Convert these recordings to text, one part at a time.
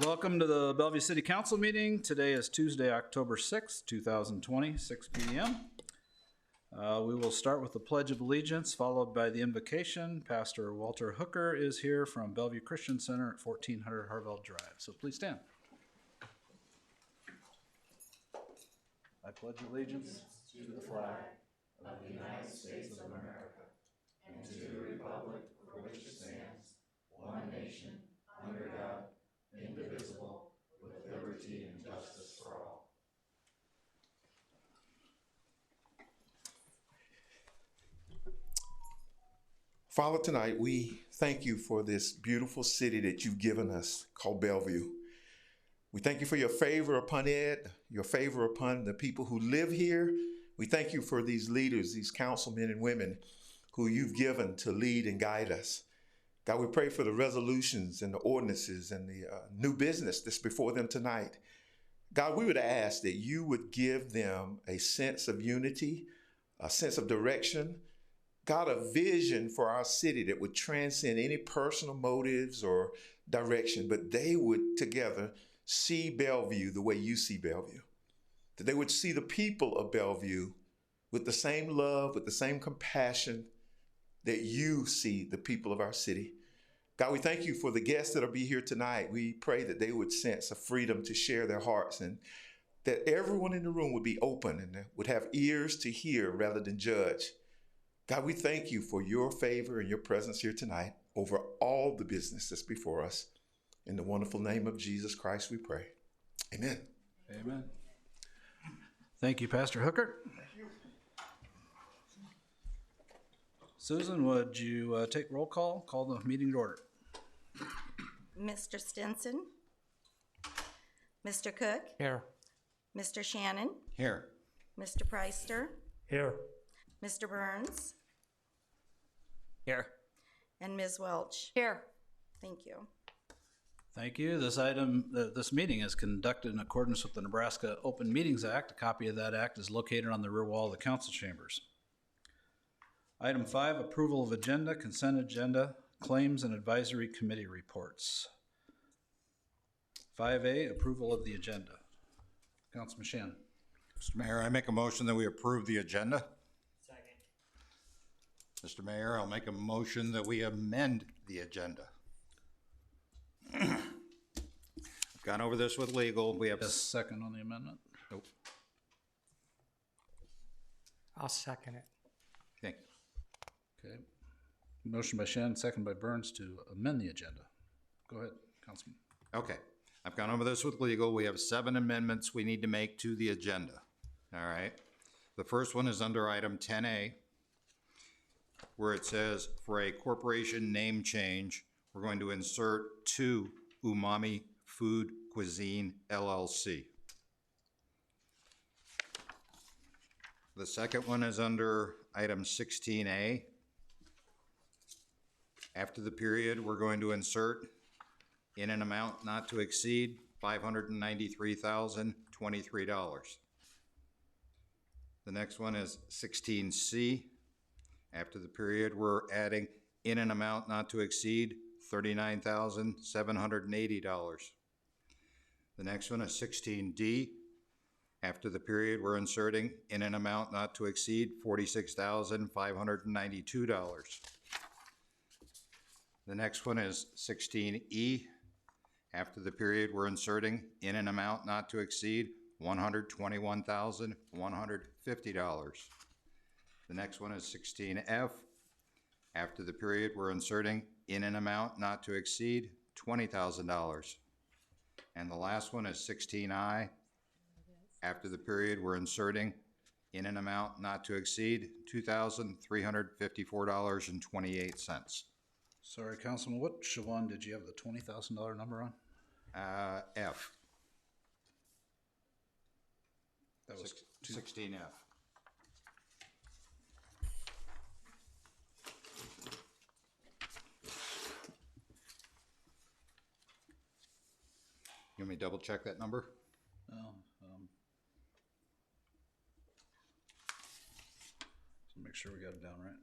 Welcome to the Bellevue City Council meeting. Today is Tuesday, October 6th, 2020, 6 p.m. We will start with the Pledge of Allegiance, followed by the invocation. Pastor Walter Hooker is here from Bellevue Christian Center at 1400 Harvell Drive. So please stand. I pledge allegiance to the flag of the United States of America and to the republic for which it stands, one nation, under God, indivisible, with liberty and justice for all. Father, tonight we thank you for this beautiful city that you've given us called Bellevue. We thank you for your favor upon it, your favor upon the people who live here. We thank you for these leaders, these councilmen and women who you've given to lead and guide us. God, we pray for the resolutions and the ordinances and the new business that's before them tonight. God, we would ask that you would give them a sense of unity, a sense of direction, God, a vision for our city that would transcend any personal motives or direction, but they would together see Bellevue the way you see Bellevue. That they would see the people of Bellevue with the same love, with the same compassion that you see the people of our city. God, we thank you for the guests that will be here tonight. We pray that they would sense a freedom to share their hearts and that everyone in the room would be open and would have ears to hear rather than judge. God, we thank you for your favor and your presence here tonight over all the business that's before us. In the wonderful name of Jesus Christ, we pray. Amen. Amen. Thank you, Pastor Hooker. Thank you. Susan, would you take roll call? Call the meeting to order. Mr. Stinson. Mr. Cook. Here. Mr. Shannon. Here. Mr. Preister. Here. Mr. Burns. Here. And Ms. Welch. Here. Thank you. Thank you. This meeting is conducted in accordance with the Nebraska Open Meetings Act. A copy of that act is located on the rear wall of the council chambers. Item 5, approval of agenda, consent agenda, claims and advisory committee reports. 5A, approval of the agenda. Councilman Shannon. Mr. Mayor, I make a motion that we approve the agenda. Second. Mr. Mayor, I'll make a motion that we amend the agenda. I've gone over this with legal. We have Yes, second on the amendment. Nope. I'll second it. Thank you. Okay. Motion by Shannon, second by Burns to amend the agenda. Go ahead, Councilman. Okay. I've gone over this with legal. We have 7 amendments we need to make to the agenda. All right. The first one is under item 10A, where it says for a corporation name change, we're going to insert to Umami Food Cuisine LLC. The second one is under item 16A. After the period, we're going to insert in an amount not to exceed $593,023. The next one is 16C. After the period, we're adding in an amount not to exceed $39,780. The next one is 16D. After the period, we're inserting in an amount not to exceed $46,592. The next one is 16E. After the period, we're inserting in an amount not to exceed $121,150. The next one is 16F. After the period, we're inserting in an amount not to exceed $20,000. And the last one is 16I. After the period, we're inserting in an amount not to exceed $2,354.28. Sorry, Councilman, which one did you have the $20,000 number on? F. That was 16F. You want me to double check that number? No. So make sure we got it down right.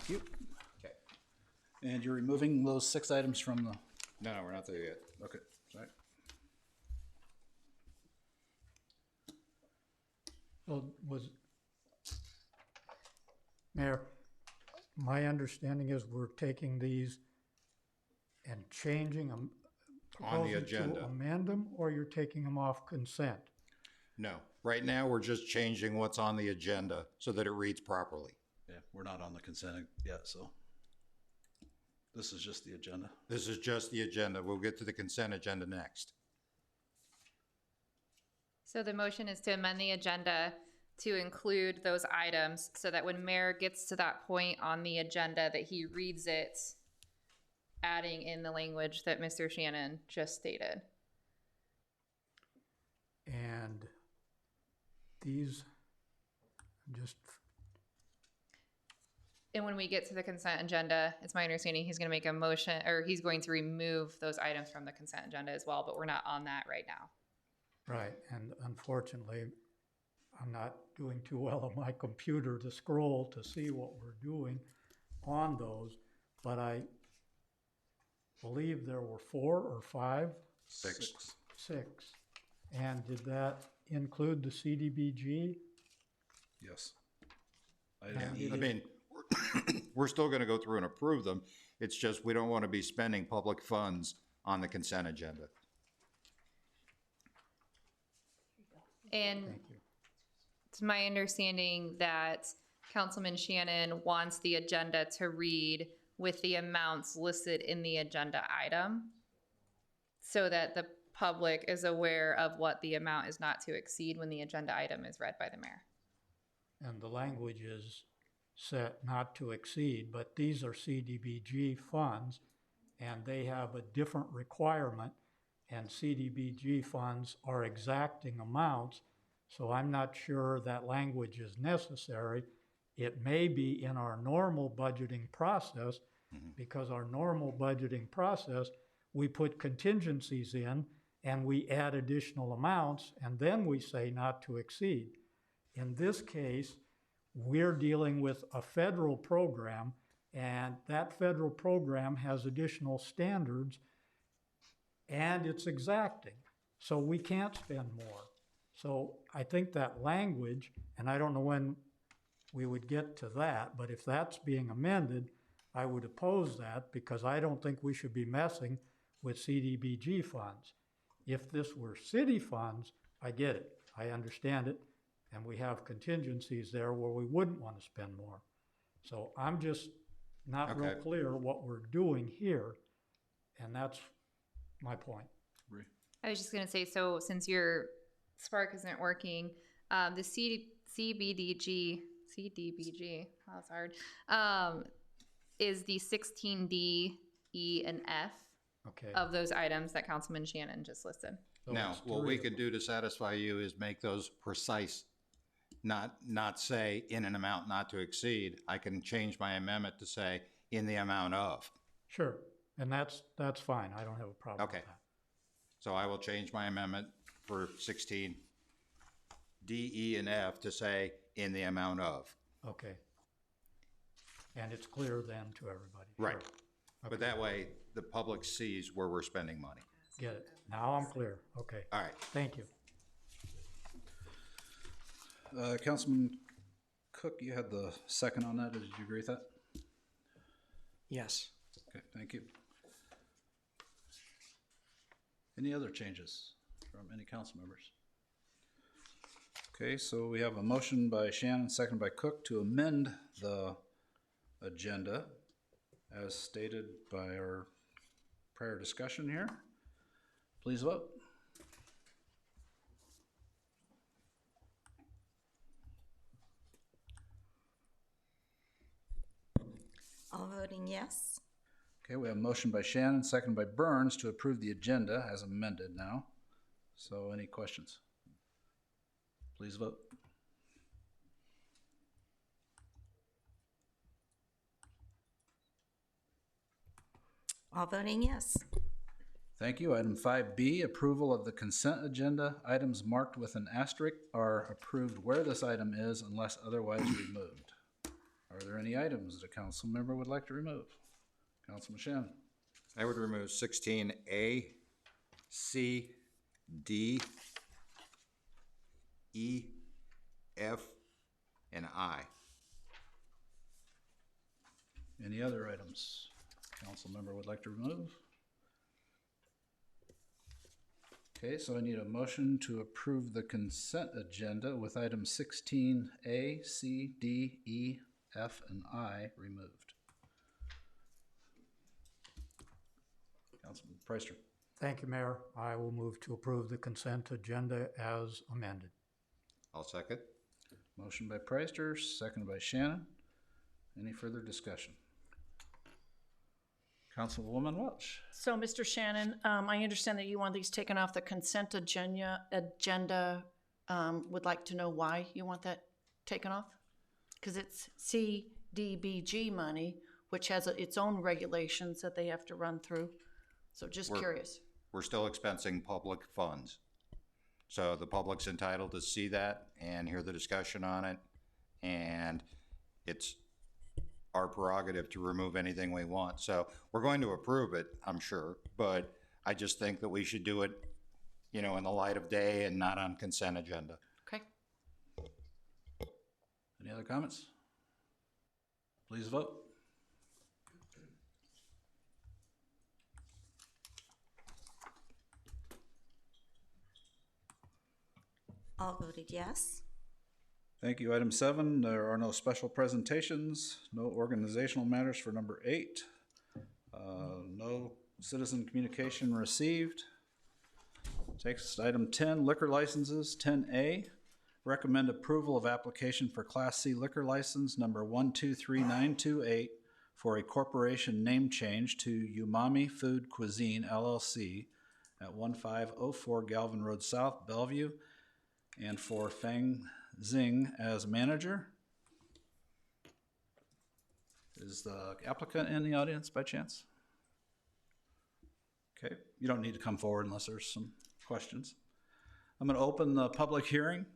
Thank you. Okay. And you're removing those 6 items from the, No, we're not there yet. okay, sorry. So Mayor, my understanding is we're taking these and changing them. On the proposing agenda. To amend them, or you're taking them off consent? No, right now, we're just changing what's on the agenda so that it reads properly. Yeah, we're not on the consent yet, so. This is just the agenda. This is just the agenda. We'll get to the consent agenda next. So the motion is to amend the agenda to include those items so that when mayor gets to that point on the agenda that he reads it, adding in the language that Mr. Shannon just stated. And these, just, And when we get to the consent agenda, it's my understanding he's going to make a motion, or he's going to remove those items from the consent agenda as well, but we're not on that right now. right, and unfortunately, I'm not doing too well on my computer to scroll to see what we're doing on those, but I believe there were 4 or 5? 6. 6. And did that include the CDBG? Yes. Yeah. I mean, we're still gonna go through and approve them. It's just we don't wanna be spending public funds on the consent agenda. And Thank you. it's my understanding that Councilman Shannon wants the agenda to read with the amounts listed in the agenda item so that the public is aware of what the amount is not to exceed when the agenda item is read by the mayor. And the language is set not to exceed, but these are CDBG funds, and they have a different requirement, and CDBG funds are exacting amounts, so I'm not sure that language is necessary. It may be in our normal budgeting process, because our normal budgeting process, we put contingencies in, and we add additional amounts, and then we say not to exceed. In this case, we're dealing with a federal program, and that federal program has additional standards, and it's exacting. So we can't spend more. So I think that language, and I don't know when we would get to that, but if that's being amended, I would oppose that because I don't think we should be messing with CDBG funds. If this were city funds, I get it, I understand it, and we have contingencies there where we wouldn't want to spend more. So I'm just not real Okay. clear what we're doing here, and that's my point. Agree. I was just gonna say, so since your Spark isn't working, the CDBG, wow, that's hard, is the 16D, E, and F Okay. of those items that Councilman Shannon just listed. So Now, it's what three we of can them. do to satisfy you is make those precise, not say in an amount not to exceed. I can change my amendment to say in the amount of. Sure, and that's fine, I don't have a problem with Okay. that. So I will change my amendment for 16, D, E, and F to say in the amount of. Okay. And it's clear then to everybody. Right. Sure. But that way, the public sees where we're spending money. Get it, now I'm clear, okay, All right. thank you. Councilman Cook, you had the second on that. Did you agree with that? Yes. Okay, thank you. Any other changes from any council members? Okay, so we have a motion by Shannon, second by Cook to amend the agenda as stated by our prior discussion here. Please vote. All voting yes. Okay, we have a motion by Shannon, second by Burns to approve the agenda as amended now. So any questions? Please vote. All voting yes. Thank you. Item 5B, approval of the consent agenda. Items marked with an asterisk are approved where this item is unless otherwise removed. Are there any items that a council member would like to remove? Councilman Shannon. I would remove 16A, C, D, E, F, and I. Any other items council member would like to remove? Okay, so I need a motion to approve the consent agenda with items 16A, C, D, E, F, and I removed. Councilman Preister. Thank you, Mayor. I will move to approve the consent agenda as amended. I'll second. Motion by Preister, seconded by Shannon. Any further discussion? Councilwoman Welch. So, Mr. Shannon, I understand that you want these taken off the consent agenda, would like to know why you want that taken off? Because it's CDBG money, which has its own regulations that they have to run through. So just curious. We're still expensing public funds. So the public's entitled to see that and hear the discussion on it. And it's our prerogative to remove anything we want. So we're going to approve it, I'm sure, but I just think that we should do it, you know, in the light of day and not on consent agenda. Okay. Any other comments? Please vote. All voted yes. Thank you. Item 7, there are no special presentations, no organizational matters for number 8, no citizen communication received. Takes us to item 10, liquor licenses. 10A, recommend approval of application for Class C liquor license number 123928 for a corporation name change to Umami Food Cuisine LLC at 1504 Galvin Road South, Bellevue, and for Feng Zing as manager. Is the applicant in the audience by chance? Okay, you don't need to come forward unless there's some questions. I'm going to open the public hearing.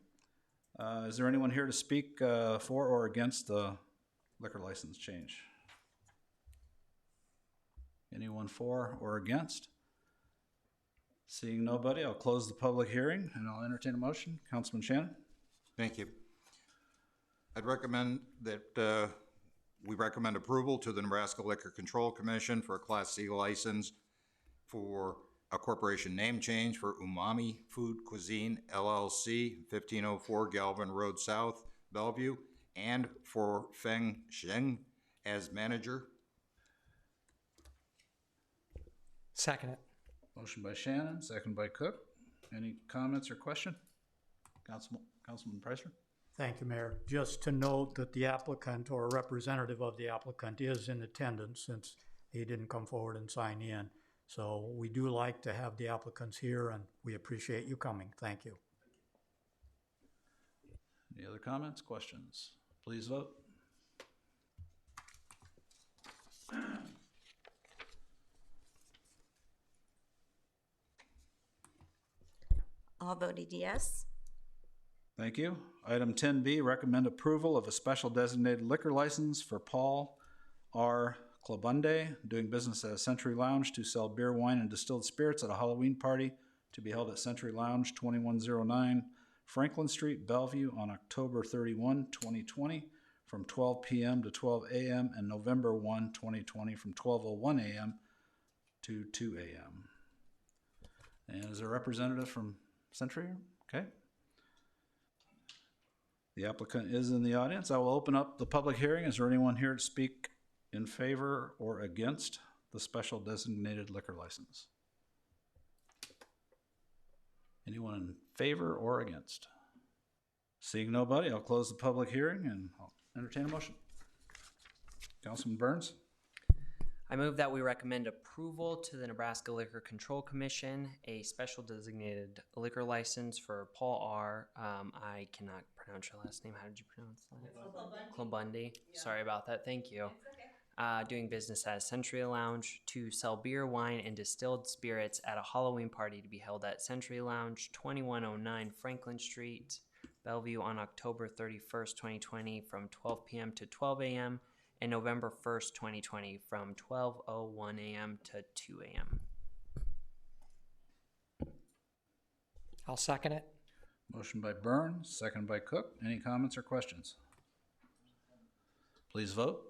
Is there anyone here to speak for or against the liquor license change? Anyone for or against? Seeing nobody, I'll close the public hearing and I'll entertain a motion. Councilman Shannon? Thank you. I'd recommend that we recommend approval to the Nebraska Liquor Control Commission for a Class C license for a corporation name change for Umami Food Cuisine LLC, 1504 Galvin Road South, Bellevue, and for Feng Zing as manager. Second it. Motion by Shannon, second by Cook. Any comments or question? Councilman Preister? Thank you, Mayor. Just to note that the applicant or a representative of the applicant is in attendance since he didn't come forward and sign in. So we do like to have the applicants here and we appreciate you coming. Thank you. Any other comments, questions? Please vote. All voted yes. Thank you. Item 10B, recommend approval of a special designated liquor license for Paul R. Klobunde, doing business as Century Lounge, to sell beer, wine, and distilled spirits at a Halloween party to be held at Century Lounge, 2109 Franklin Street, Bellevue, on October 31, 2020, from 12 p.m. to 12 a.m., and November 1, 2020, from 12:01 a.m. to 2 a.m. And is there a representative from Century? Okay. The applicant is in the audience. I will open up the public hearing. Is there anyone here to speak in favor or against the special designated liquor license? Anyone in favor or against? Seeing nobody, I'll close the public hearing and I'll entertain a motion. Councilman Burns? I move that we recommend approval to the Nebraska Liquor Control Commission, a special designated liquor license for Paul R. I cannot pronounce your last name. How did you pronounce that? Klobunde. Yeah. Sorry about that. Thank you. Okay. Doing business as Century Lounge to sell beer, wine, and distilled spirits at a Halloween party to be held at Century Lounge, 2109 Franklin Street, Bellevue on October 31st, 2020 from 12 p.m. to 12 a.m. and November 1st, 2020 from 12:01 a.m. to 2 a.m. I'll second it. Motion by Byrne, second by Cook. Any comments or questions? Please vote.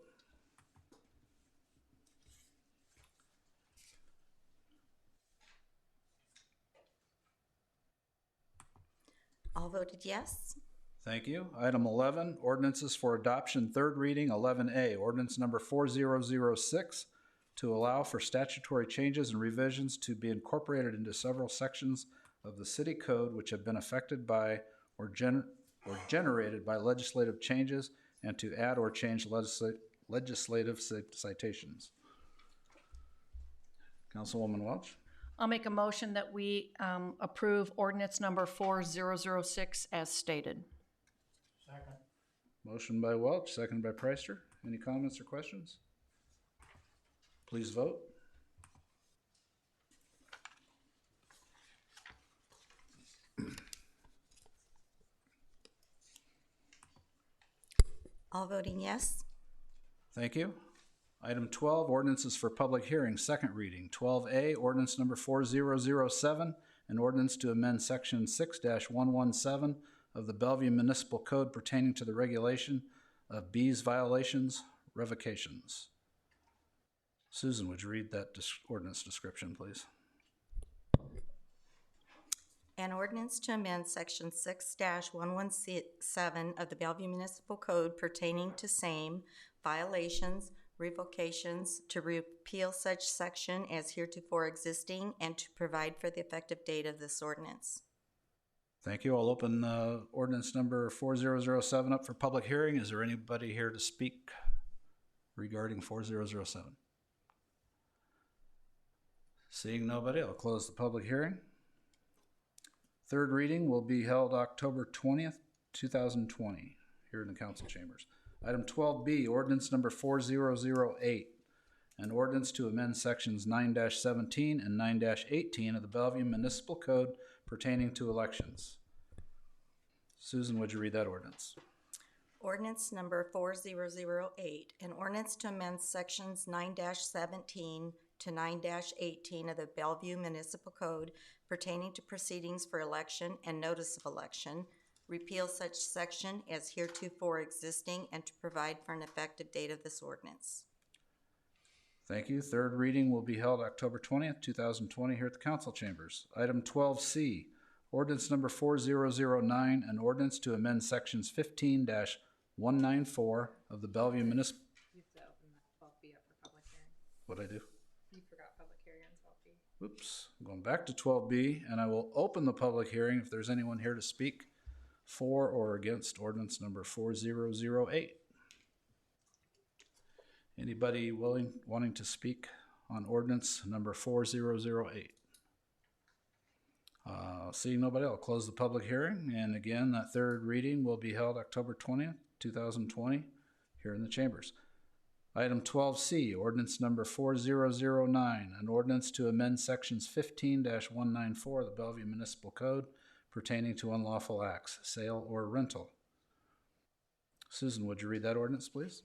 All voted yes. Thank you. Item 11, ordinances for adoption, third reading, 11A, ordinance number 4006, to allow for statutory changes and revisions to be incorporated into several sections of the city code which have been affected by or generated by legislative changes, and to add or change legislative citations. Councilwoman Welch. I'll make a motion that we approve ordinance number 4006 as stated. Second. Motion by Welch, second by Preister. Any comments or questions? Please vote. All voting yes. Thank you. Item 12, ordinances for public hearing, second reading. 12A, ordinance number 4007, an ordinance to amend section 6-117 of the Bellevue Municipal Code pertaining to the regulation of bees violations, revocations. Susan, would you read that ordinance description, please? An ordinance to amend section 6-117 of the Bellevue Municipal Code pertaining to same violations, revocations, to repeal such section as heretofore existing, and to provide for the effective date of this ordinance. Thank you. I'll open ordinance number 4007 up for public hearing. Is there anybody here to speak regarding 4007? Seeing nobody, I'll close the public hearing. Third reading will be held October 20th, 2020, here in the council chambers. Item 12B, ordinance number 4008, an ordinance to amend sections 9-17 and 9-18 of the Bellevue Municipal Code pertaining to elections. Susan, would you read that ordinance? Ordinance number 4008, an ordinance to amend sections 9-17 to 9-18 of the Bellevue Municipal Code pertaining to proceedings for election and notice of election, repeal such section as heretofore existing, and to provide for an effective date of this ordinance. Thank you. Third reading will be held October 20th, 2020 here at the council chambers. Item 12C, ordinance number 4009, an ordinance to amend sections 15-194 of the Bellevue Municipal... You have to open that 12B up for public hearing. What'd I do? You forgot public hearing on 12B. Oops. I'm going back to 12B, and I will open the public hearing if there's anyone here to speak for or against ordinance number 4008. Anybody wanting to speak on ordinance number 4008? Seeing nobody, I'll close the public hearing. And again, that third reading will be held October 20th, 2020, here in the chambers. Item 12C, ordinance number 4009, an ordinance to amend sections 15-194 of the Bellevue Municipal Code pertaining to unlawful acts, sale or rental. Susan, would you read that ordinance, please?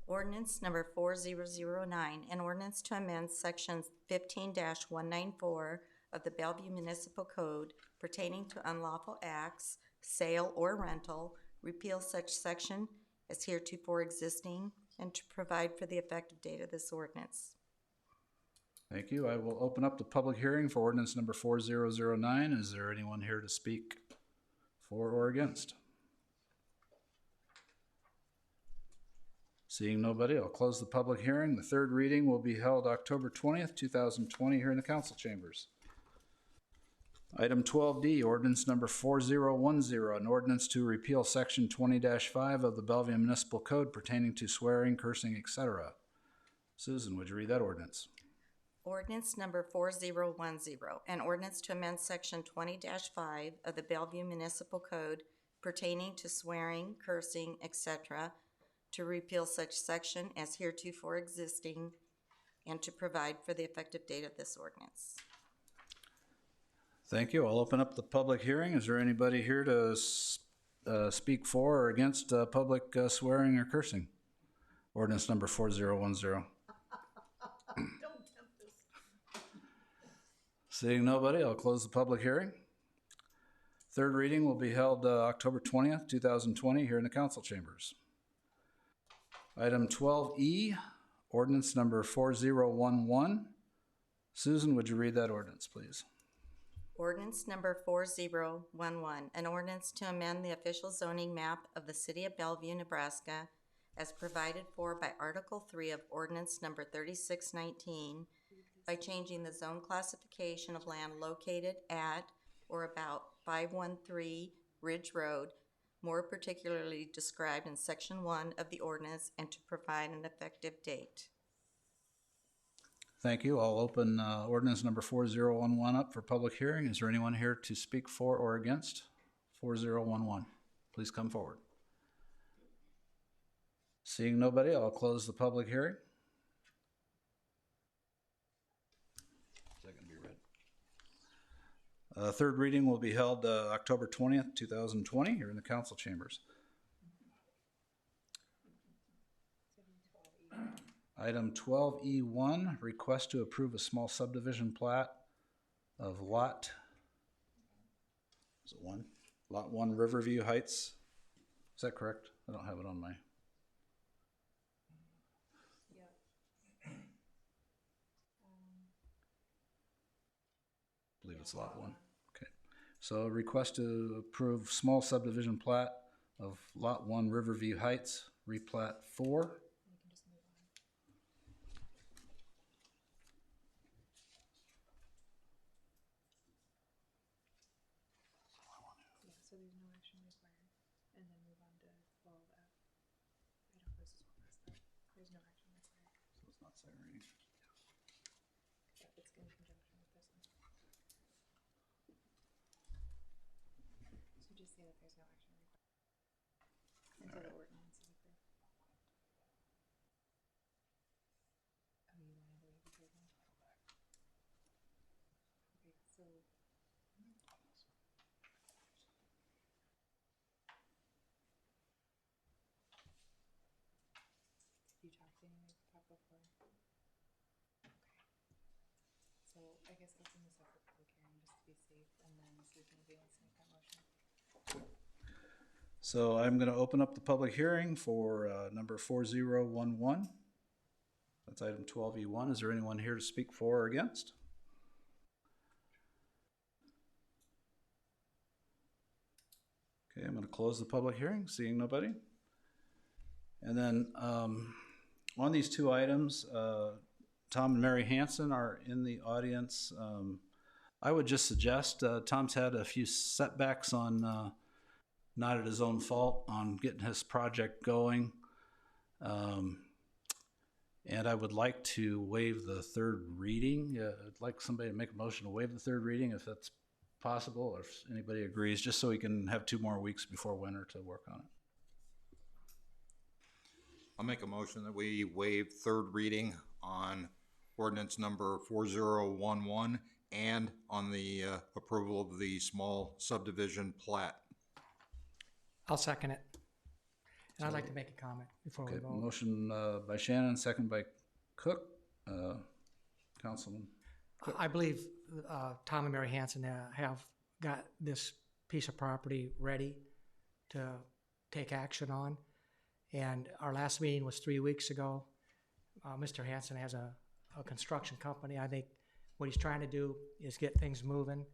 Ordinance number 4009, an ordinance to amend sections 15-194 of the Bellevue Municipal Code pertaining to unlawful acts, sale or rental, repeal such section as heretofore existing, and to provide for the effective date of this ordinance. Thank you. I will open up the public hearing for ordinance number 4009. Is there anyone here to speak for or against? Seeing nobody, I'll close the public hearing. The third reading will be held October 20th, 2020 here in the council chambers. Item 12D, ordinance number 4010, an ordinance to repeal section 20-5 of the Bellevue Municipal Code pertaining to swearing, cursing, etc. Susan, would you read that ordinance? Ordinance number 4010, an ordinance to amend section 20-5 of the Bellevue Municipal Code pertaining to swearing, cursing, etc., to repeal such section as heretofore existing, and to provide for the effective date of this ordinance. Thank you. I'll open up the public hearing. Is there anybody here to speak for or against public swearing or cursing? Ordinance number 4010. Seeing nobody, I'll close the public hearing. Third reading will be held October 20th, 2020 here in the council chambers. Item 12E, ordinance number 4011. Susan, would you read that ordinance, please? Ordinance number 4011, an ordinance to amend the official zoning map of the city of Bellevue, Nebraska, as provided for by Article 3 of Ordinance number 3619 by changing the zone classification of land located at or about 513 Ridge Road, more particularly described in Section 1 of the ordinance, and to provide an effective date. Thank you. I'll open ordinance number 4011 up for public hearing. Is there anyone here to speak for or against 4011? Please come forward. Seeing nobody, I'll close the public hearing. Is that going to be read? Third reading will be held October 20th, 2020 here in the council chambers. Item 12E1, request to approve a small subdivision plat of Lot 1 Riverview Heights. Is that correct? I don't have it on my. I believe it's Lot 1. Okay. So request to approve small subdivision plat of Lot 1 Riverview Heights, replat 4. So there's no action required, and then move on to 12F. I don't know if this is what was that. There's no action required. So it's not second reading. But it's in conjunction with this one. So just say that there's no action required until the ordinance is approved. Oh, you want to waive the third one? Okay, so. You talked to anyone about before? Okay. So I guess open this up for public hearing just to be safe, and then Susan will be able to make that motion. So I'm going to open up the public hearing for number 4011. That's item 12E1. Is there anyone here to speak for or against? Okay, I'm going to close the public hearing, seeing nobody. And then on these two items, Tom and Mary Hanson are in the audience. I would just suggest, Tom's had a few setbacks on, not at his own fault, on getting his project going. And I would like to waive the third reading. I'd like somebody to make a motion to waive the third reading if that's possible, or if anybody agrees, just so we can have 2 more weeks before winter to work on it. I'll make a motion that we waive third reading on ordinance number 4011 and on the approval of the small subdivision plat. I'll second it. And I'd like to make a comment before we Okay, vote. motion by Shannon, second by Cook. Councilman. I believe Tom and Mary Hanson have got this piece of property ready to take action on. And our last meeting was 3 weeks ago. Mr. Hanson has a construction company. I think what he's trying to do is get things moving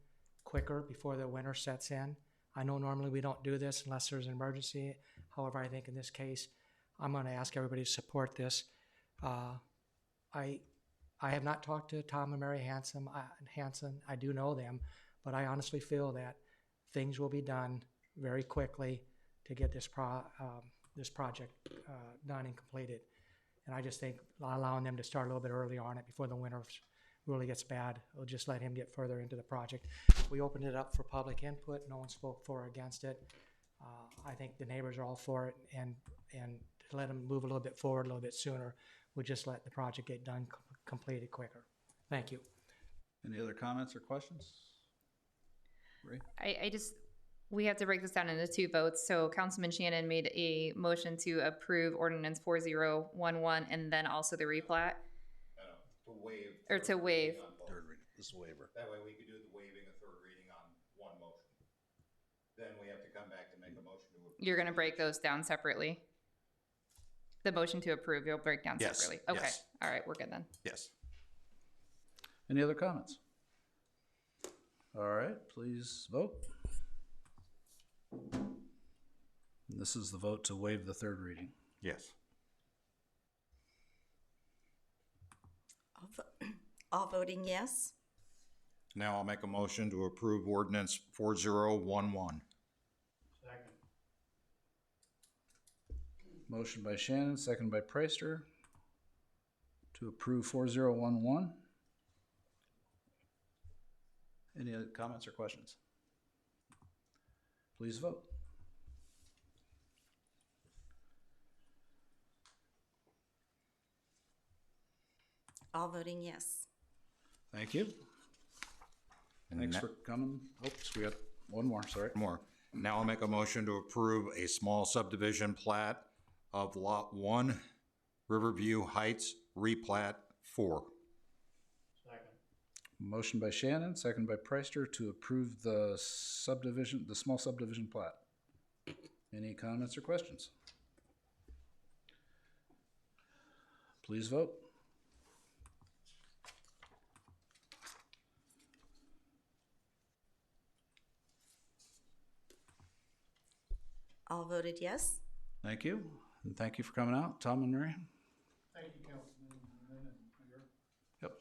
quicker before the winter sets in. I know normally we don't do this unless there's an emergency. However, I think in this case, I'm going to ask everybody to support this. I have not talked to Tom and Mary Hanson. I do know them, but I honestly feel that things will be done very quickly to get this project done and completed. And I just think allowing them to start a little bit early on it before the winter really gets bad, will just let him get further into the project. We opened it up for public input. No one spoke for or against it. I think the neighbors are all for it, and to let them move a little bit forward a little bit sooner would just let the project get done, completed quicker. Thank you. Any other comments or questions? We have to break this down into 2 votes. So Councilman Shannon made a motion to approve ordinance 4011 and then also the replat, To waive. or to waive. Third reading, this is waiver. That way we could do the waiving a third reading on one motion. Then we have to come back to make a motion to approve. You're gonna break those down separately? The motion to approve, you'll break down Yes, separately? Okay, yes. all right, we're good then. Yes. Any other comments? All right, please vote. This is the vote to waive the third reading. Yes. All voting yes. Now I'll make a motion to approve ordinance 4011. Motion by Shannon, second by Preister to approve 4011. Any other comments or questions? Please vote. All voting yes. Thank you. And Thanks that- for coming. Oops, we got one more, sorry. More. Now I'll make a motion to approve a small subdivision plat of Lot 1, Riverview Heights, replat 4. Motion by Shannon, second by Preister to approve the subdivision, the small subdivision plat. Any comments or questions? Please vote. All voted yes. Thank you, and thank you for coming out, Tom and Mary. Thank you, Councilman. Yep.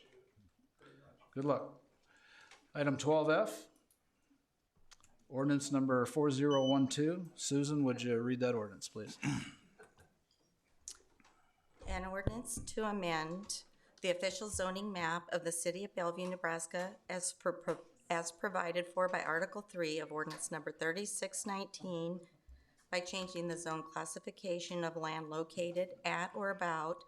Good luck. Item 12F, ordinance number 4012. Susan, would you read that ordinance, please? An ordinance to amend the official zoning map of the city of Bellevue, Nebraska as provided for by Article 3 of ordinance number 3619 by changing the zone classification of land located at or about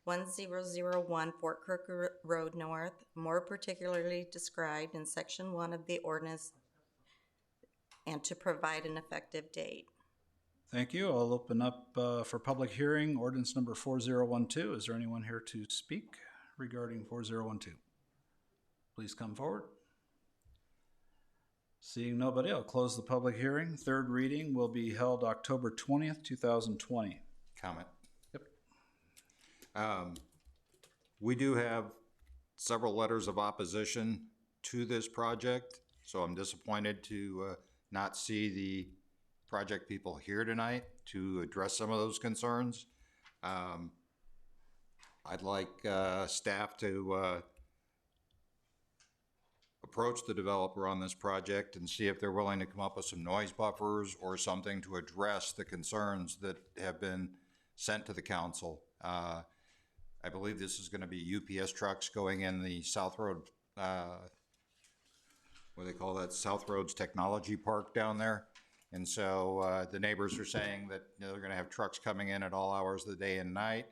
1001 Fort Kirk Road North, more particularly described in section 1 of the ordinance, and to provide an effective date. Thank you. I'll open up for public hearing, ordinance number 4012. Is there anyone here to speak regarding 4012? Please come forward. Seeing nobody, I'll close the public hearing. Third reading will be held October 20th, 2020. Comment. Yep. We do have several letters of opposition to this project, so I'm disappointed to not see the project people here tonight to address some of those concerns. I'd like staff to approach the developer on this project and see if they're willing to come up with some noise buffers or something to address the concerns that have been sent to the council. I believe this is going to be UPS trucks going in the South Road, what do they call that? South Roads Technology Park down there. And so the neighbors are saying that they're going to have trucks coming in at all hours of the day and night.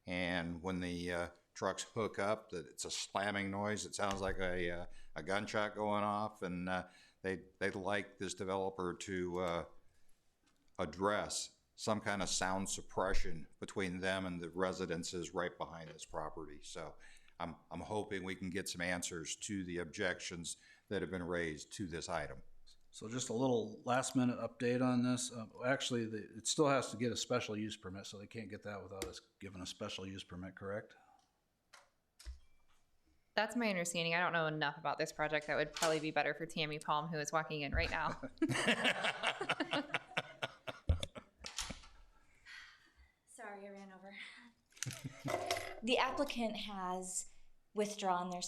And when the trucks hook up, that it's a slamming noise. It sounds like a gunshot going off. And they'd like this developer to address some kind of sound suppression between them and the residences right behind this property. So I'm hoping we can get some answers to the objections that have been raised to this item. So just a little last minute update on this. Actually, it still has to get a special use permit, so they can't get that without us giving a special use permit, correct? That's my understanding. I don't know enough about this project. That would probably be better for Tammy Palm, who is walking in right now. Sorry, I ran over. The applicant has withdrawn their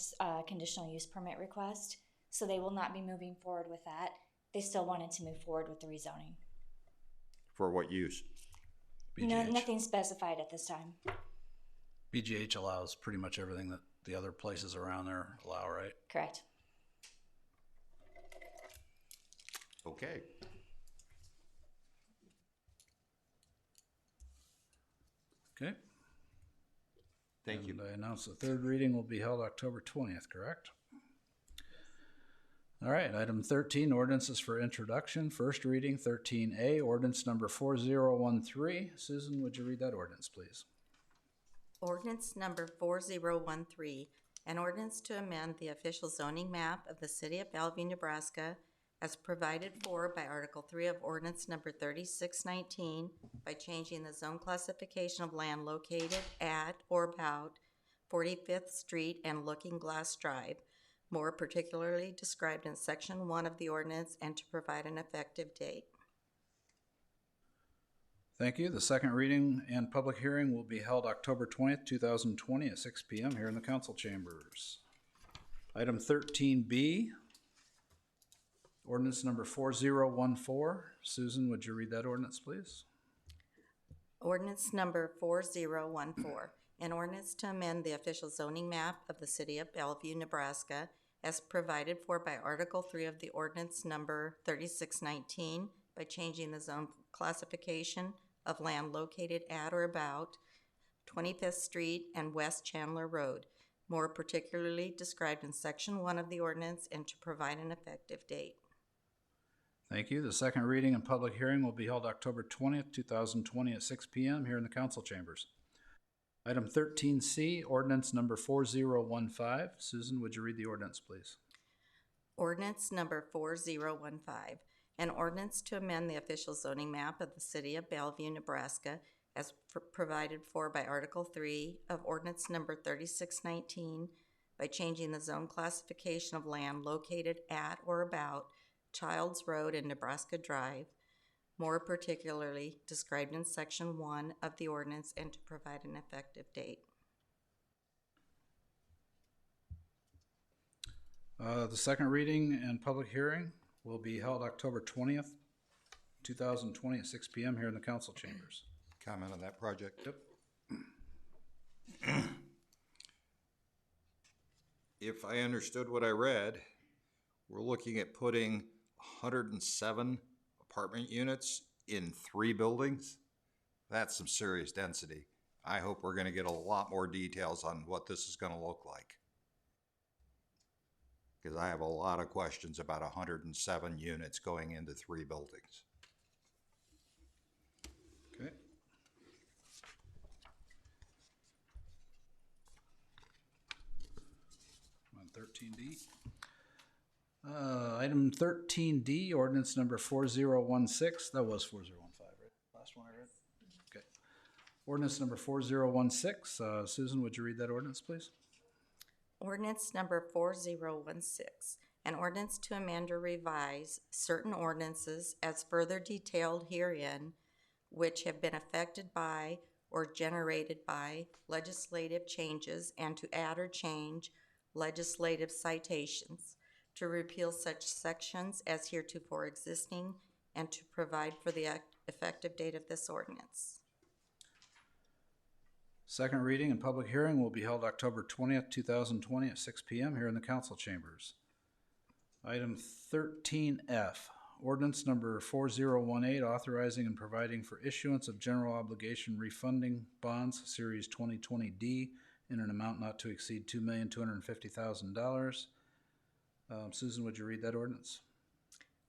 conditional use permit request, so they will not be moving forward with that. They still wanted to move forward with the rezoning. For what use? No, BGH. nothing specified at this time. BGH allows pretty much everything that the other places around there allow, right? Correct. Okay. Okay. Thank you. And I announced the third reading will be held October 20th, correct? All right, item 13, ordinances for introduction. First reading, 13A, ordinance number 4013. Susan, would you read that ordinance, please? Ordinance number 4013, an ordinance to amend the official zoning map of the city of Bellevue, Nebraska, as provided for by Article 3 of Ordinance number 3619 by changing the zone classification of land located at or about 45th Street and Looking Glass Drive, more particularly described in Section 1 of the ordinance, and to provide an effective date. Thank you. The second reading and public hearing will be held October 20th, 2020 at 6 p.m. here in the council chambers. Item 13B, ordinance number 4014. Susan, would you read that ordinance, please? Ordinance number 4014, an ordinance to amend the official zoning map of the city of Bellevue, Nebraska, as provided for by Article 3 of the ordinance number 3619 by changing the zone classification of land located at or about 25th Street and West Chandler Road, more particularly described in Section 1 of the ordinance, and to provide an effective date. Thank you. The second reading and public hearing will be held October 20th, 2020 at 6 p.m. here in the council chambers. Item 13C, ordinance number 4015. Susan, would you read the ordinance, please? Ordinance number 4015, an ordinance to amend the official zoning map of the city of Bellevue, Nebraska, as provided for by Article 3 of Ordinance number 3619 by changing the zone classification of land located at or about Childs Road and Nebraska Drive, more particularly described in Section 1 of the ordinance, and to provide an effective date. The second reading and public hearing will be held October 20th, 2020 at 6 p.m. here in the council chambers. Comment on that project? Yep. If I understood what I read, we're looking at putting 107 apartment units in 3 buildings. That's some serious density. I hope we're going to get a lot more details on what this is going to look like, because I have a lot of questions about 107 units going into 3 buildings. Okay. On 13D. Item 13D, ordinance number 4016. That was 4015, right? Last one I read? Okay. Ordinance number 4016. Susan, would you read that ordinance, please? Ordinance number 4016, an ordinance to amend or revise certain ordinances as further detailed herein, which have been affected by or generated by legislative changes, and to add or change legislative citations, to repeal such sections as heretofore existing, and to provide for the effective date of this ordinance. Second reading and public hearing will be held October 20th, 2020 at 6 p.m. here in the council chambers. Item 13F, ordinance number 4018, authorizing and providing for issuance of general obligation refunding bonds, Series 2020D, in an amount not to exceed $2,250,000. Susan, would you read that ordinance?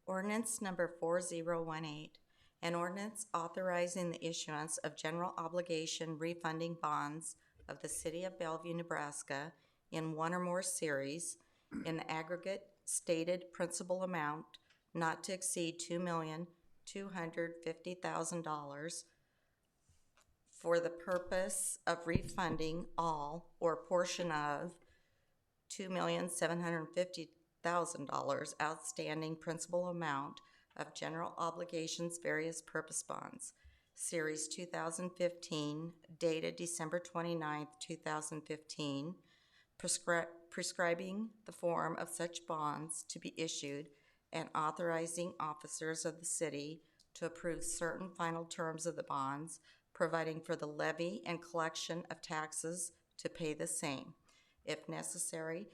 Ordinance number 4018, an ordinance authorizing the issuance of general obligation refunding bonds of the city of Bellevue, Nebraska, in one or more series, in the aggregate stated principal amount not to exceed $2,250,000 for the purpose of refunding all or portion of $2,750,000 outstanding principal amount of general obligations various purpose bonds, Series 2015, dated December 29th, 2015, prescribing the form of such bonds to be issued and authorizing officers of the city to approve certain final terms of the bonds, providing for the levy and collection of taxes to pay the same, if necessary,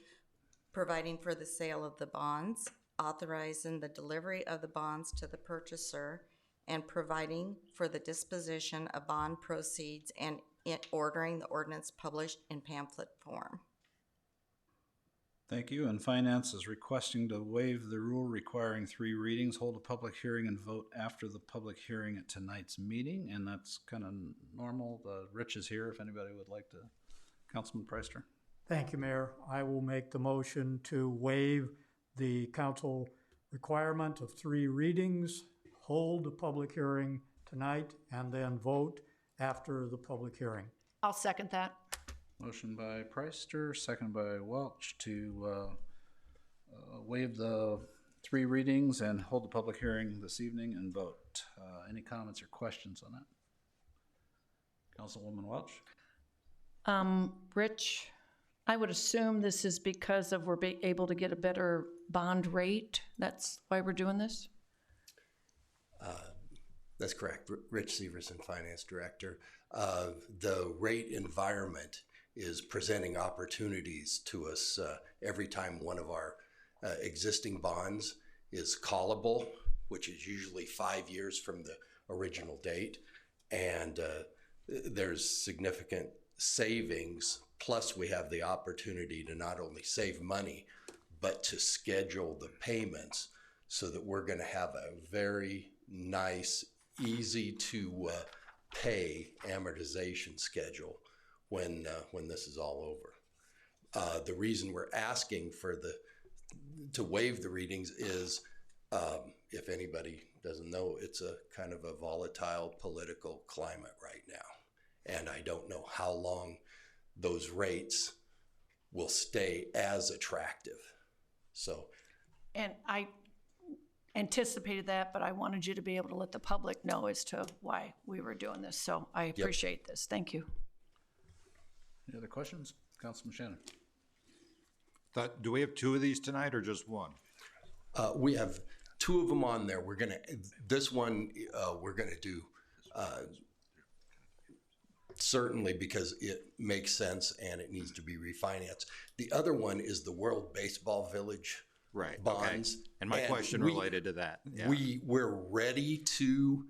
providing for the sale of the bonds, authorizing the delivery of the bonds to the purchaser, and providing for the disposition of bond proceeds, and ordering the ordinance published in pamphlet form. Thank you. And Finance is requesting to waive the rule requiring 3 readings, hold a public hearing, and vote after the public hearing at tonight's meeting. And that's kind of normal. Rich is here if anybody would like to. Councilman Preister. Thank you, Mayor. I will make the motion to waive the council requirement of 3 readings, hold a public hearing tonight, and then vote after the public hearing. I'll second that. Motion by Preister, second by Welch to waive the 3 readings and hold the public hearing this evening and vote. Any comments or questions on that? Councilwoman Welch? Rich, I would assume this is because of we're able to get a better bond rate. That's why we're doing this? That's correct. Rich Severson, Finance Director. The rate environment is presenting opportunities to us every time one of our existing bonds is callable, which is usually 5 years from the original date. And there's significant savings. Plus, we have the opportunity to not only save money, but to schedule the payments so that we're going to have a very nice, easy to pay amortization schedule when this is all over. The reason we're asking for to waive the readings is, if anybody doesn't know, it's a kind of a volatile political climate right now. And I don't know how long those rates will stay as attractive. So. And I anticipated that, but I wanted you to be able to let the public know as to why we were doing this. So I appreciate this. Thank you. Any other questions? Councilman Shannon. Do we have 2 of these tonight or just 1? We have 2 of them on there. This one we're gonna do certainly because it makes sense and it needs to be refinanced. The other one is the World Baseball Village bonds. Okay. And my question related to that. Yeah. We're ready to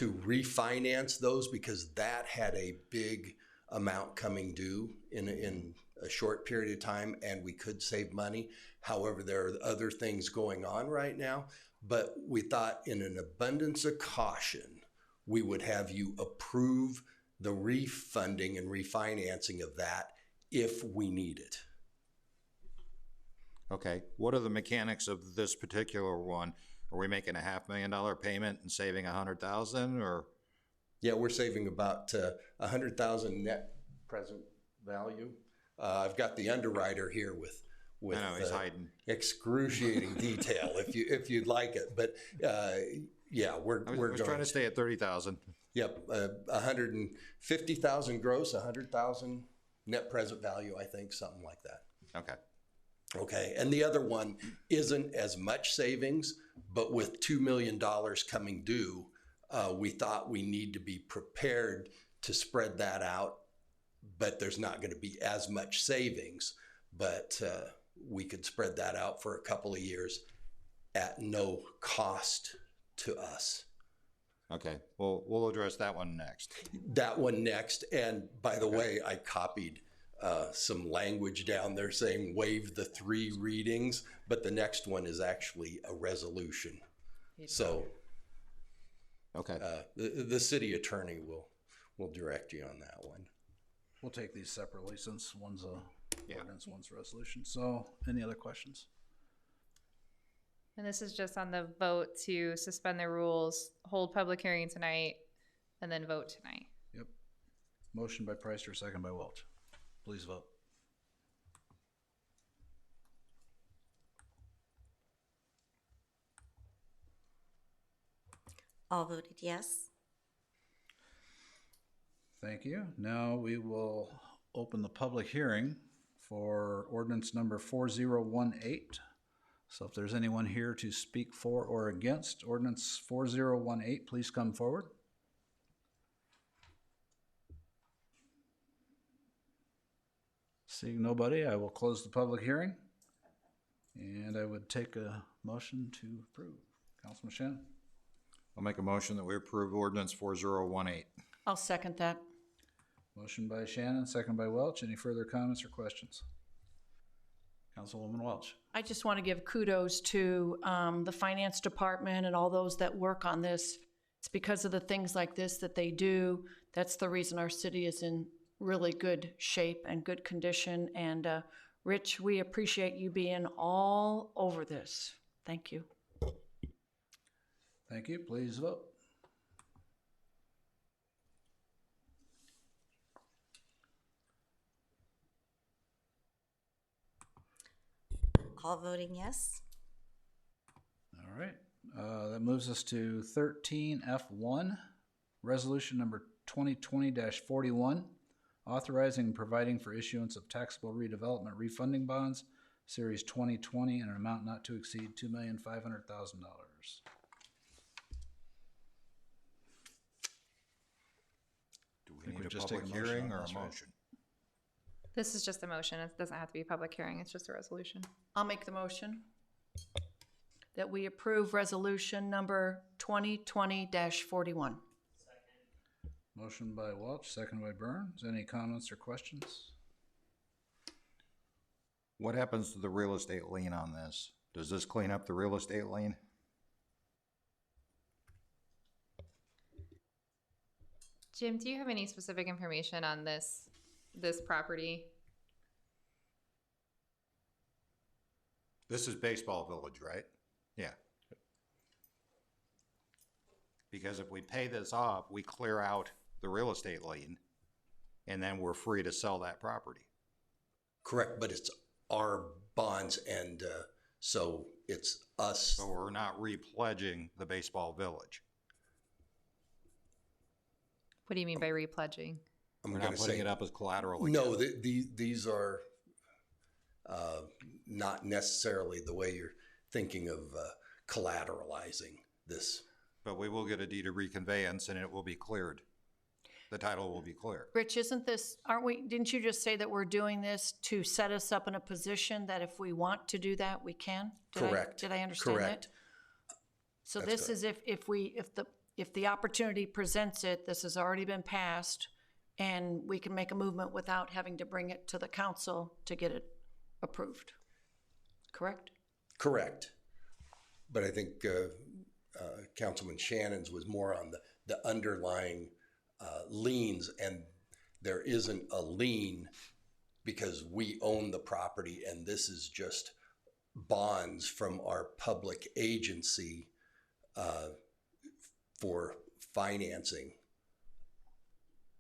refinance those because that had a big amount coming due in a short period of time, and we could save money. However, there are other things going on right now, but we thought in an abundance of caution, we would have you approve the refunding and refinancing of that if we need it. Okay. What are the mechanics of this particular one? Are we making a $500,000 payment and saving $100,000 or? Yeah, we're saving about $100,000 net present value. I've got the underwriter here with I know, he's hiding. Excruciating detail if you'd like it. But yeah, we're trying to stay at 30,000. Yep, 150,000 gross, 100,000 net present value. I think something like that. Okay. Okay, and the other one isn't as much savings, but with $2 million coming due, we thought we need to be prepared to spread that out, but there's not going to be as much savings, but we could spread that out for a couple of years at no cost to us. Okay, well, we'll address that one next. That one next, and by the way, I copied some language down there saying waive the 3 readings, but the next one is actually a resolution. So okay, the city attorney will direct you on that one. We'll take these separately since one's a ordinance, one's a resolution. So any other questions? And this is just on the vote to suspend the rules, hold public hearing tonight, and then vote tonight. Yep. Motion by Preister, second by Welch. Please vote. All voted yes. Thank you. Now we will open the public hearing for ordinance number 4018. So if there's anyone here to speak for or against ordinance 4018, please come forward. Seeing nobody, I will close the public hearing. And I would take a motion to approve. Councilman Shannon. I'll make a motion that we approve ordinance 4018. I'll second that. Motion by Shannon, second by Welch. Any further comments or questions? Councilwoman Welch. I just want to give kudos to the finance department and all those that work on this. It's because of the things like this that they do. That's the reason our city is in really good shape and good condition. And Rich, we appreciate you being all over this. Thank you. Thank you. Please vote. All voting yes. All right. That moves us to 13F1, resolution number 2020-41, authorizing and providing for issuance of taxable redevelopment refunding bonds, Series 2020, in an amount not to exceed $2,500,000. Do I we think need we a just take a public motion hearing on or a this, right? motion? This is just a motion. It doesn't have to be a public hearing. It's just a resolution. I'll make the motion that we approve resolution number 2020-41. Motion by Welch, second by Burns. Any comments or questions? What happens to the real estate lien on this? Does this clean up the real estate lien? Jim, do you have any specific information on this property? This is Baseball Village, right? Yeah. Because if we pay this off, we clear out the real estate lien, and then we're free to sell that property. Correct, but it's our bonds, and so it's us. So we're not repledging the Baseball Village. What do you mean by repledging? I'm We're going not to putting say it up as collateral again. no. These are not necessarily the way you're thinking of collateralizing this. But we will get a deed of reconveyance, and it will be cleared. The title will be clear. Rich, didn't you just say that we're doing this to set us up in a position that if we want to do that, we can? Correct. Did I understand Correct. that? So That's this is if the opportunity presents it, this has already been passed, and we can make a movement without having to bring it to the council to get it approved. Correct? Correct. But I think Councilman Shannon's was more on the underlying liens, and there isn't a lien because we own the property, and this is just bonds from our public agency for financing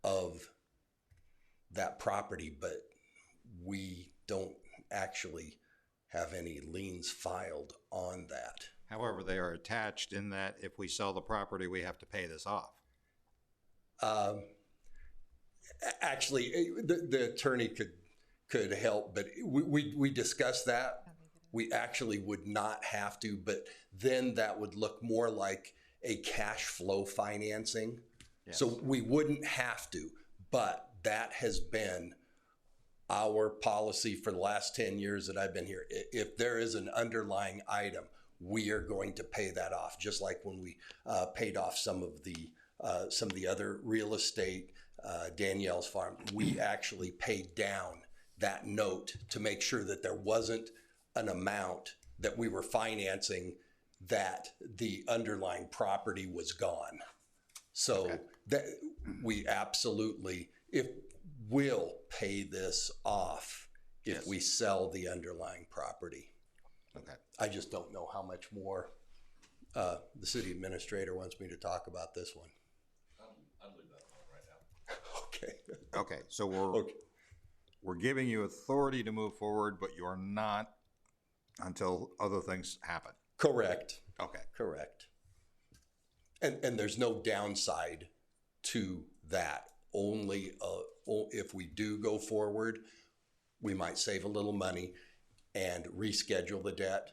of that property, but we don't actually have any liens filed on that. However, they are attached in that if we sell the property, we have to pay this off. Actually, the attorney could help, but we discussed that. We actually would not have to, but then that would look more like a cash flow financing. Yes. So we wouldn't have to, but that has been our policy for the last 10 years that I've been here. If there is an underlying item, we are going to pay that off, just like when we paid off some of the other real estate, Danielle's farm. We actually paid down that note to make sure that there wasn't an amount that we were financing that the underlying property was gone. So Okay. that we absolutely will pay this off if Yes. we sell the underlying property. Okay. I just don't know how much more the city administrator wants me to talk about this one. I'd leave that alone right now. Okay. Okay, so Okay. we're giving you authority to move forward, but you're not until other things happen. Correct. Okay. Correct. And there's no downside to that. Only if we do go forward, we might save a little money and reschedule the debt.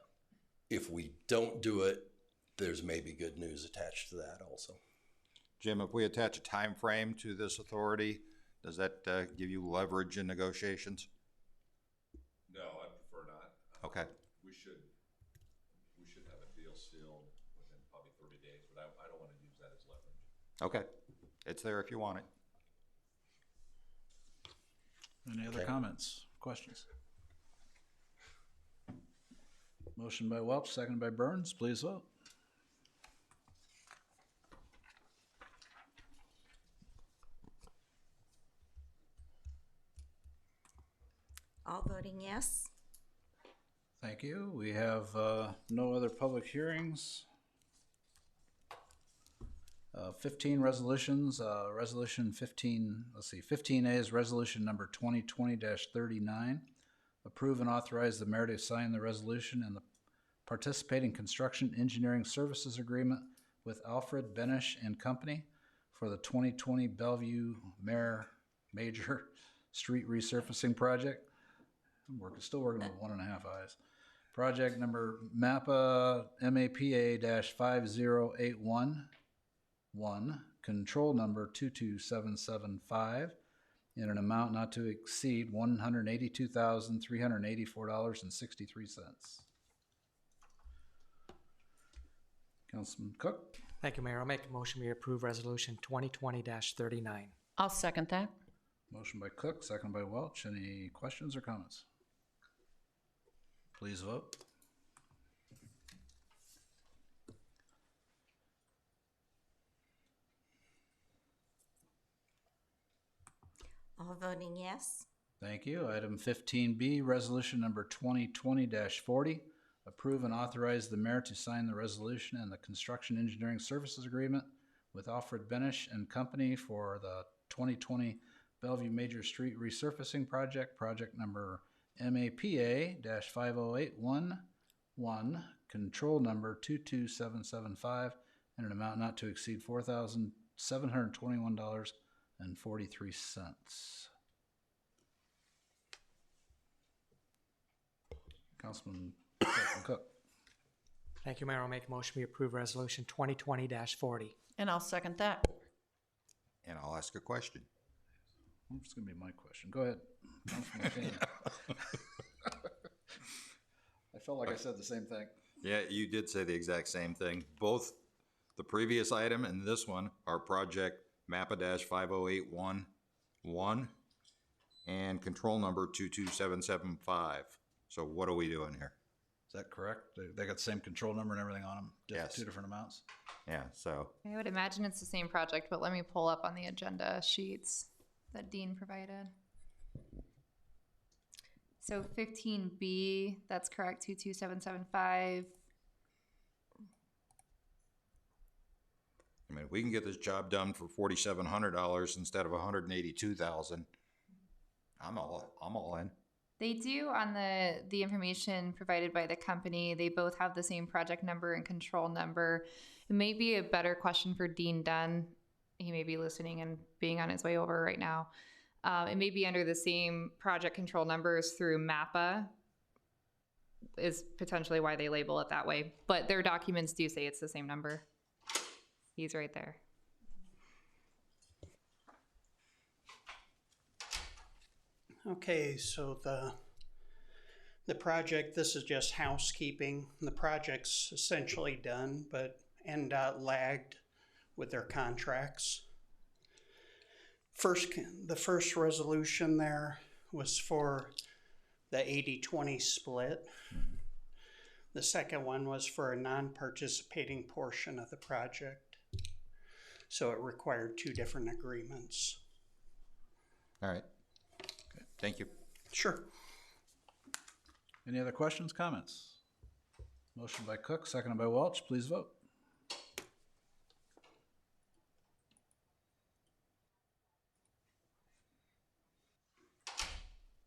If we don't do it, there's maybe good news attached to that also. Jim, if we attach a time frame to this authority, does that give you leverage in negotiations? No, I prefer not. Okay. We should have a deal sealed within probably 30 days, but I don't want to use that as leverage. Okay. It's there if you want it. Any other Okay. comments, questions? Motion by Welch, seconded by Burns. Please vote. All voting yes. Thank you. We have no other public hearings. 15 resolutions. Resolution 15, let's see, 15A is resolution number 2020-39. Approve and authorize the mayor to sign the resolution and the participating construction engineering services agreement with Alfred Benish and Company for the 2020 Bellevue Major Street Resurfacing Project. Still working with 1.5 eyes. Project number MAPA MAPA-50811, control number 22775, in an amount not to exceed $182,384.63. Councilman Cook? Thank you, Mayor. I'll make a motion we approve Resolution 2020-39. I'll second that. Motion by Cook, second by Welch. Any questions or comments? Please vote. All voting yes. Thank you. Item 15B, resolution number 2020-40. Approve and authorize the mayor to sign the resolution and the construction engineering services agreement with Alfred Benish and Company for the 2020 Bellevue Major Street Resurfacing Project, project number MAPA-50811, control number 22775, and an amount not to exceed $4,721.43. Councilman Cook. Thank you, Mayor. I'll make a motion we approve Resolution 2020-40. And I'll second that. And I'll ask a question. It's going to be my question. Go ahead. Councilman Kane. I felt like I said the same thing. Yeah, you did say the exact same thing. Both the previous item and this one are project MAPA-50811 and control number 22775. So what are we doing here? Is that correct? They got the same control number and everything on them? Yes. Two different amounts? Yeah, so, I would imagine it's the same project, but let me pull up on the agenda sheets that Dean provided. So 15B, that's correct, 22775. I mean, if we can get this job done for $4,700 instead of $182,000, I'm all in. They do on the information provided by the company. They both have the same project number and control number. It may be a better question for Dean Dunn. He may be listening and being on his way over right now. It may be under the same project control numbers through MAPA is potentially why they label it that way. But their documents do say it's the same number. He's right there. Okay, so the project, this is just housekeeping. The project's essentially done, but NDOT lagged with their contracts. The first resolution there was for the 80-20 split. The second one was for a non-participating portion of the project. So it required two different agreements. All right. Okay. Thank you. Sure. Any other questions, comments? Motion by Cook, seconded by Welch. Please vote.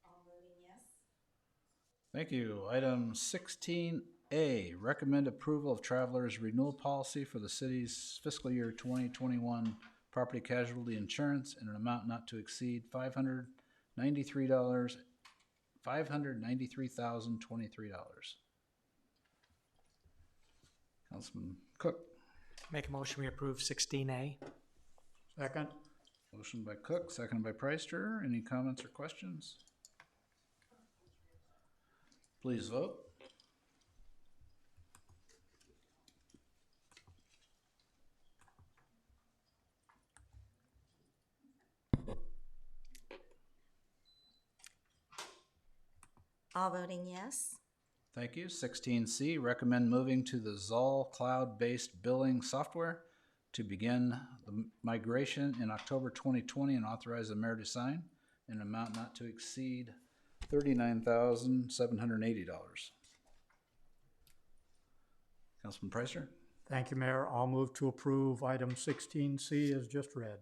All voting yes. Thank you. Item 16A, recommend approval of travelers renewal policy for the city's fiscal year 2021 property casualty insurance in an amount not to exceed $593,023. Councilman Cook. Make a motion we approve 16A. Second. Motion by Cook, seconded by Preister. Any comments or questions? Please vote. All voting yes. Thank you. 16C, recommend moving to the Zoll cloud-based billing software to begin the migration in October 2020 and authorize the mayor to sign in an amount not to exceed $39,780. Councilman Preister? Thank you, Mayor. I'll move to approve item 16C as just read.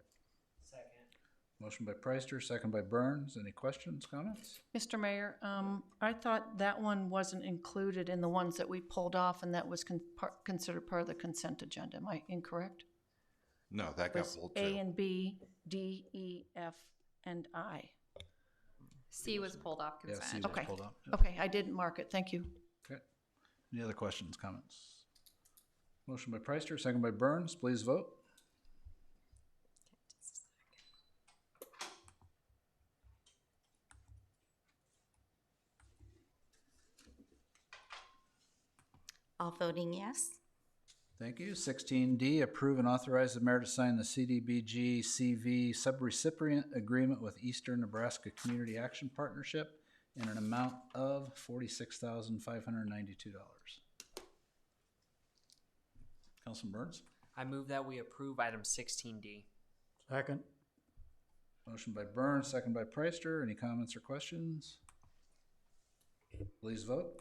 Motion by Preister, second by Burns. Any questions, comments? Mr. Mayor, I thought that one wasn't included in the ones that we pulled off, and that was considered part of the consent agenda. Am I incorrect? No, that got Was pulled A too. and B, D, E, F, and I. C was pulled off Yeah, consent. C was Okay. pulled up. Okay, I didn't mark it. Thank you. Okay. Any other questions, comments? Motion by Preister, second by Burns. Please vote. All voting yes. Thank you. 16D, approve and authorize the mayor to sign the CDBG CV subrecipient agreement with Eastern Nebraska Community Action Partnership in an amount of $46,592. Councilman Burns? I move that we approve item 16D. Second. Motion by Burns, second by Preister. Any comments or questions? Please vote.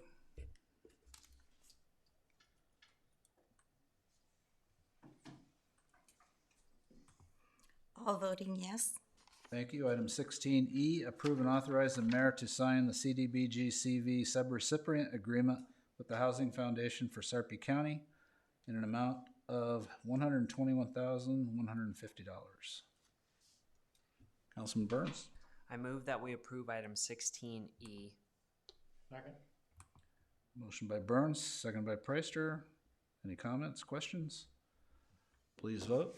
All voting yes. Thank you. Item 16E, approve and authorize the mayor to sign the CDBG CV subrecipient agreement with the Housing Foundation for Sarpy County in an amount of $121,150. Councilman Burns? I move that we approve item 16E. Second. Motion by Burns, second by Preister. Any comments, questions? Please vote.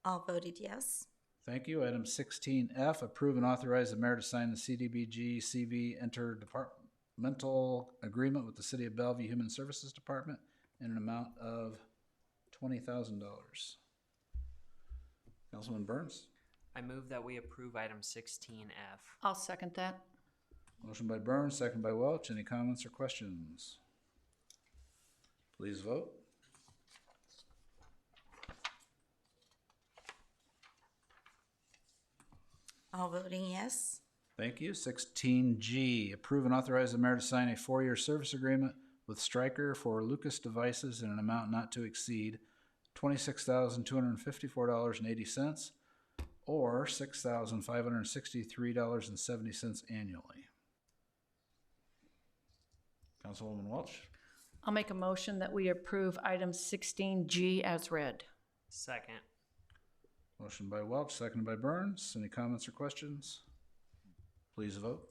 All voted yes. Thank you. Item 16F, approve and authorize the mayor to sign the CDBG CV interdepartmental agreement with the City of Bellevue Human Services Department in an amount of $20,000. Councilman Burns? I move that we approve item 16F. I'll second that. Motion by Burns, second by Welch. Any comments or questions? Please vote. All voting yes. Thank you. 16G, approve and authorize the mayor to sign a 4-year service agreement with Stryker for Lucas devices in an amount not to exceed $26,254.80 or $6,563.70 annually. Councilwoman Welch? I'll make a motion that we approve item 16G as read. Second. Motion by Welch, seconded by Burns. Any comments or questions? Please vote.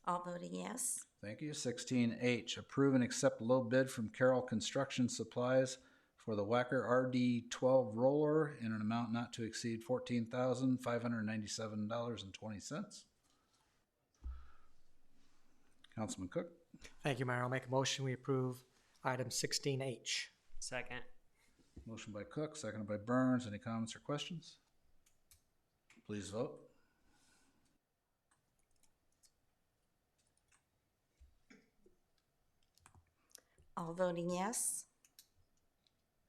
All voting yes. Thank you. 16H, approve and accept low bid from Carroll Construction Supplies for the Wacker RD12 roller in an amount not to exceed $14,597.20. Councilman Cook? Thank you, Mayor. I'll make a motion. We approve item 16H. Second. Motion by Cook, seconded by Burns. Any comments or questions? Please vote. All voting yes.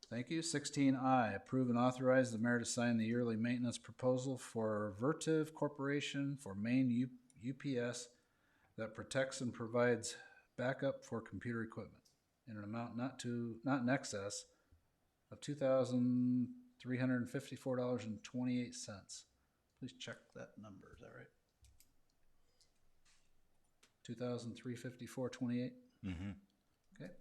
Thank you. 16I, approve and authorize the mayor to sign the yearly maintenance proposal for Vertiv Corporation for Maine UPS that protects and provides backup for computer equipment in an amount not in excess of $2,354.28. Please check that number. Is that right? $2,354.28. Mm-hmm. Okay.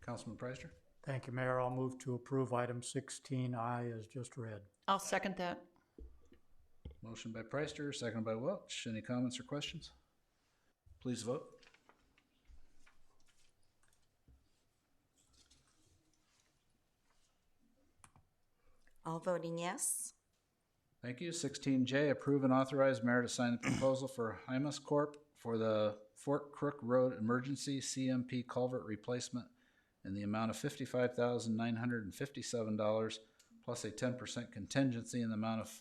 Councilman Preister? Thank you, Mayor. I'll move to approve item 16I as just read. I'll second that. Motion by Preister, seconded by Welch. Any comments or questions? Please vote. All voting yes. Thank you. 16J, approve and authorize mayor to sign the proposal for Hymus Corp. for the Fort Crook Road Emergency CMP Culvert Replacement in the amount of $55,957 plus a 10% contingency in the amount of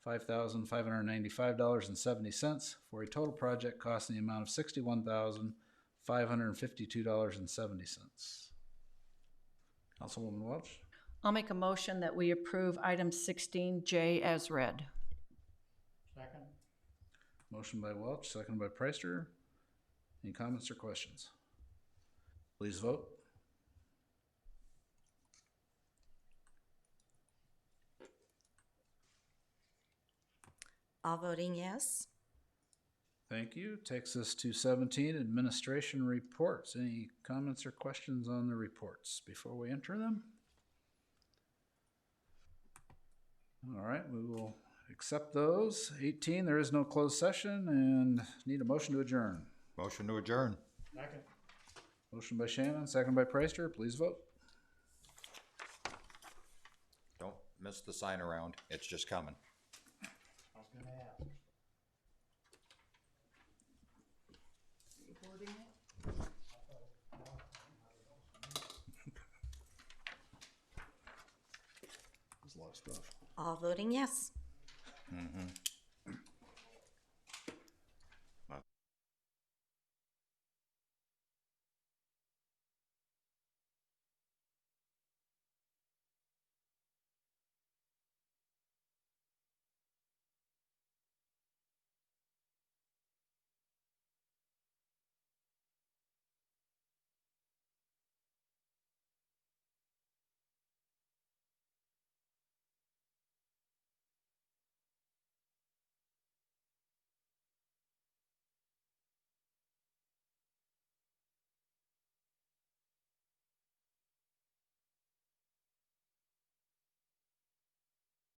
$5,595.70 for a total project cost in the amount of $61,552.70. Councilwoman Welch? I'll make a motion that we approve item 16J as read. Second. Motion by Welch, seconded by Preister. Any comments or questions? Please vote. All voting yes. Thank you. Takes us to 17, administration reports. Any comments or questions on the reports before we enter them? All right, we will accept those. 18, there is no closed session, and need a motion to adjourn. Motion to adjourn. Second. Motion by Shannon, second by Preister. Please vote. Don't miss the sign around. It's just coming. I was gonna ask. There's a lot of stuff. All voting yes. Mm-hmm.